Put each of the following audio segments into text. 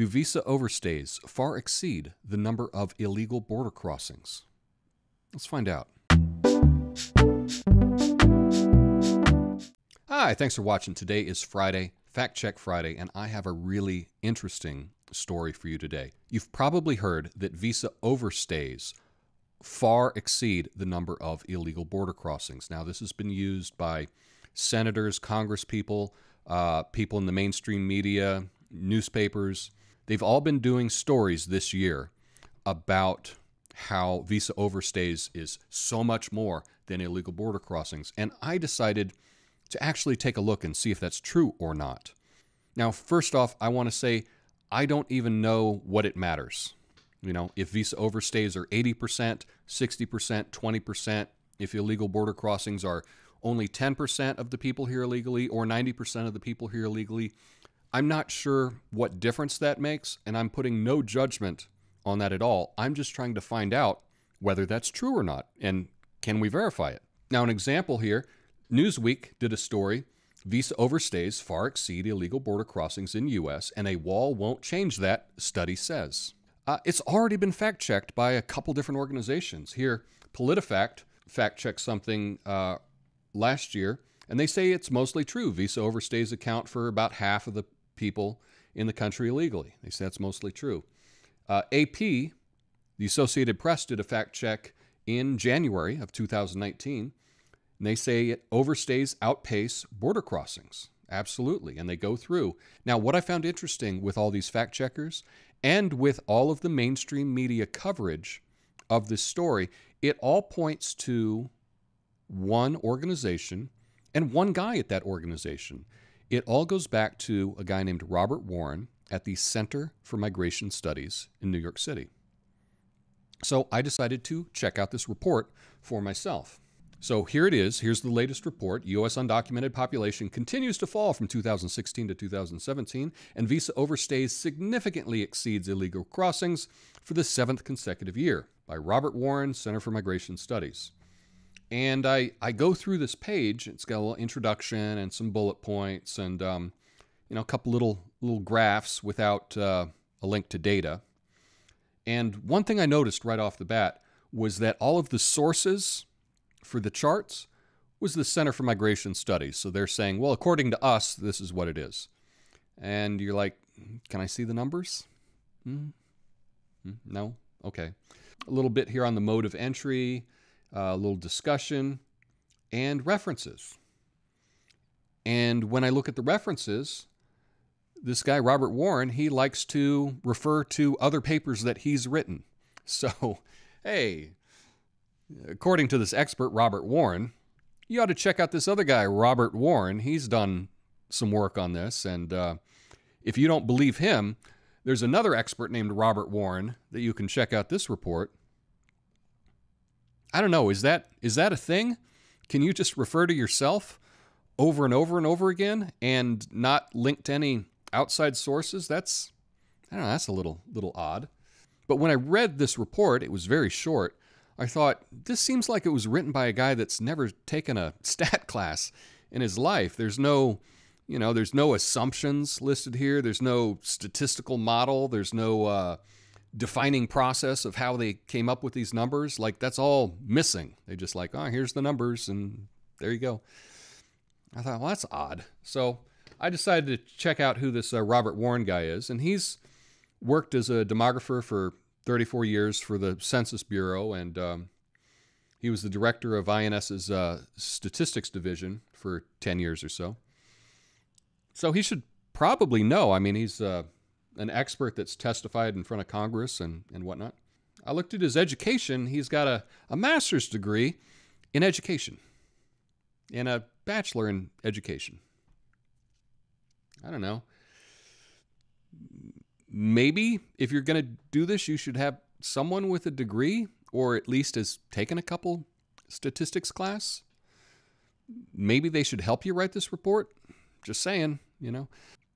Do visa overstays far exceed the number of illegal border crossings? Let's find out. Hi, thanks for watching. Today is Friday, Fact Check Friday, and I have a really interesting story for you today. You've probably heard that visa overstays far exceed the number of illegal border crossings. Now, this has been used by senators, congresspeople, people in the mainstream media, newspapers. They've all been doing stories this year about how visa overstays is so much more than illegal border crossings. And I decided to actually take a look and see if that's true or not. Now, first off, I want to say I don't even know what it matters. You know, if visa overstays are 80%, 60%, 20%, if illegal border crossings are only 10% of the people here illegally or 90% of the people here illegally, I'm not sure what difference that makes, and I'm putting no judgment on that at all. I'm just trying to find out whether that's true or not, and can we verify it? Now, an example here, Newsweek did a story, visa overstays far exceed illegal border crossings in U.S., and a wall won't change that, study says. It's already been fact-checked by a couple different organizations. Here, PolitiFact fact-checked something last year, and they say it's mostly true. Visa overstays account for about half of the people in the country illegally. They say that's mostly true. AP, the Associated Press, did a fact-check in January of 2019, and they say overstays outpace border crossings. Absolutely, and they go through. Now, what I found interesting with all these fact-checkers and with all of the mainstream media coverage of this story, it all points to one organization and one guy at that organization. It all goes back to a guy named Robert Warren at the Center for Migration Studies in New York City. So I decided to check out this report for myself. So here it is. Here's the latest report. U.S. undocumented population continues to fall from 2016 to 2017, and visa overstays significantly exceeds illegal crossings for the 7th consecutive year, by Robert Warren, Center for Migration Studies. And I go through this page. It's got a little introduction and some bullet points and a couple little graphs without a link to data. And one thing I noticed right off the bat was that all of the sources for the charts was the Center for Migration Studies. So they're saying, well, according to us, this is what it is. And you're like, can I see the numbers? No? Okay. A little bit here on the mode of entry, a little discussion, and references. And when I look at the references, this guy, Robert Warren, he likes to refer to other papers that he's written. So, hey, according to this expert, Robert Warren, you ought to check out this other guy, Robert Warren. He's done some work on this. And if you don't believe him, there's another expert named Robert Warren that you can check out this report. I don't know. Is that a thing? Can you just refer to yourself over and over and over again and not link to any outside sources? That's a little odd. But when I read this report, it was very short. I thought, this seems like it was written by a guy that's never taken a stat class in his life. There's no assumptions listed here. There's no statistical model. There's no defining process of how they came up with these numbers. Like, that's all missing. They just like, oh, here's the numbers, and there you go. I thought, well, that's odd. So I decided to check out who this Robert Warren guy is, and he's worked as a demographer for 34 years for the Census Bureau, and he was the director of INS's statistics division for 10 years or so. So he should probably know. I mean, he's an expert that's testified in front of Congress and whatnot. I looked at his education. He's got a master's degree in education and a bachelor in education. I don't know. Maybe if you're going to do this, you should have someone with a degree or at least has taken a couple statistics class. Maybe they should help you write this report. Just saying,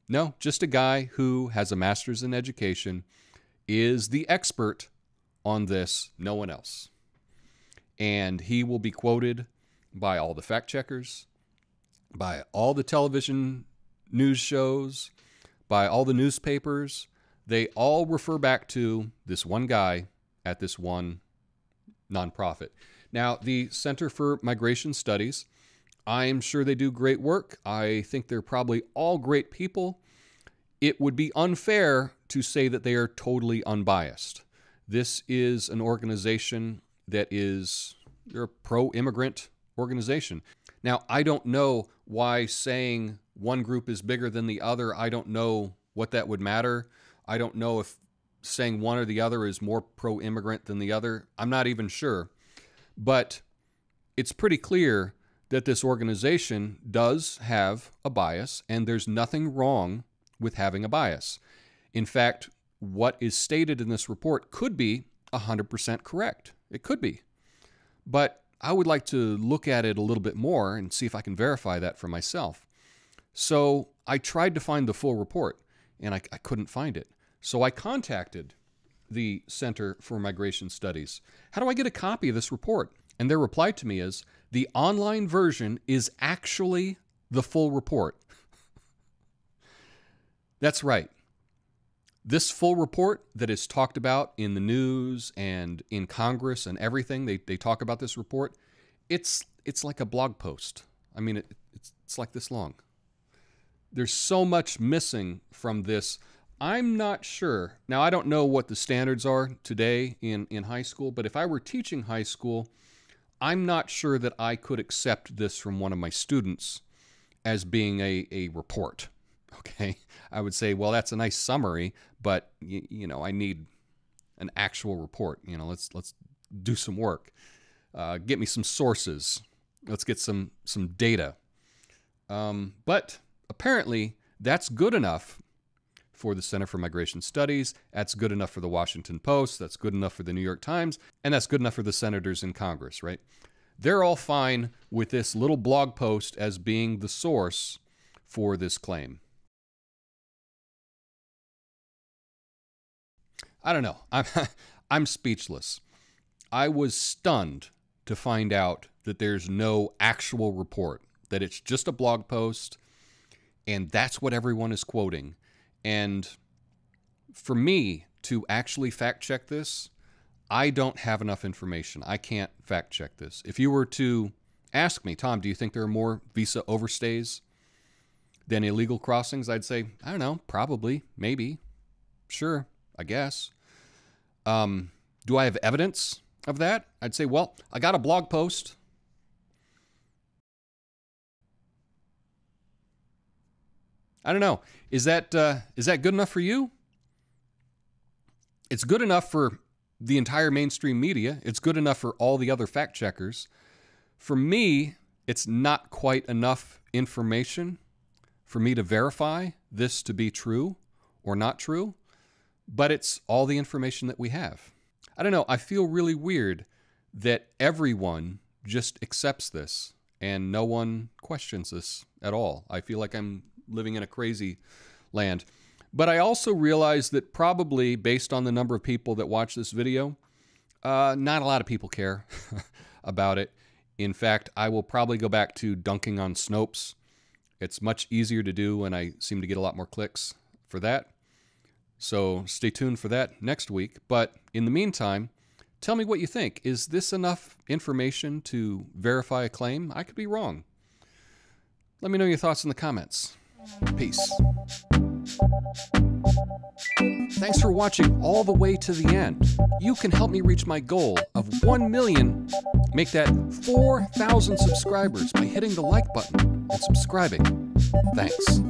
No, just a guy who has a master's in education is the expert on this, no one else. And he will be quoted by all the fact checkers, by all the television news shows, by all the newspapers, They all refer back to this one guy at this one nonprofit. Now, the Center for Migration Studies, I'm sure they do great work. I think they're probably all great people. It would be unfair to say that they are totally unbiased. This is an organization that is, they're a pro-immigrant organization. Now, I don't know why saying one group is bigger than the other. I don't know what that would matter. I don't know if saying one or the other is more pro-immigrant than the other. I'm not even sure. But it's pretty clear that this organization does have a bias, and there's nothing wrong with having a bias. In fact, what is stated in this report could be 100% correct. It could be. But I would like to look at it a little bit more and see if I can verify that for myself. So I tried to find the full report, and I couldn't find it. So I contacted the Center for Migration Studies. How do I get a copy of this report? And their reply to me is, the online version is actually the full report. That's right. This full report that is talked about in the news and in Congress and everything, they talk about this report, it's like a blog post. I mean, it's like this long. There's so much missing from this. I'm not sure. Now, I don't know what the standards are today in high school, but if I were teaching high school, I'm not sure that I could accept this from one of my students as being a report. Okay, I would say, well, that's a nice summary, but you know, I need an actual report. You know, let's do some work. Get me some sources. Let's get some data. But apparently, that's good enough for the Center for Migration Studies. That's good enough for the Washington Post. That's good enough for the New York Times, and that's good enough for the senators in Congress, right? They're all fine with this little blog post as being the source for this claim. I don't know. I'm speechless. I was stunned to find out that there's no actual report, that it's just a blog post, and that's what everyone is quoting. And for me to actually fact check this, I don't have enough information. I can't fact check this. If you were to ask me, Tom, do you think there are more visa overstays than illegal crossings? I'd say, I don't know, probably, maybe, sure, I guess. Do I have evidence of that? I'd say, well, I got a blog post. I don't know. Is that good enough for you? It's good enough for the entire mainstream media. It's good enough for all the other fact checkers. For me, it's not quite enough information for me to verify this to be true or not true, but it's all the information that we have. I don't know. I feel really weird that everyone just accepts this and no one questions this at all. I feel like I'm living in a crazy land. But I also realize that probably based on the number of people that watch this video, not a lot of people care about it. In fact, I will probably go back to dunking on Snopes. It's much easier to do, and I seem to get a lot more clicks for that. So stay tuned for that next week. But in the meantime, tell me what you think. Is this enough information to verify a claim? I could be wrong. Let me know your thoughts in the comments. Peace. Thanks for watching all the way to the end. You can help me reach my goal of 1 million, make that 4,000 subscribers by hitting the like button and subscribing. Thanks.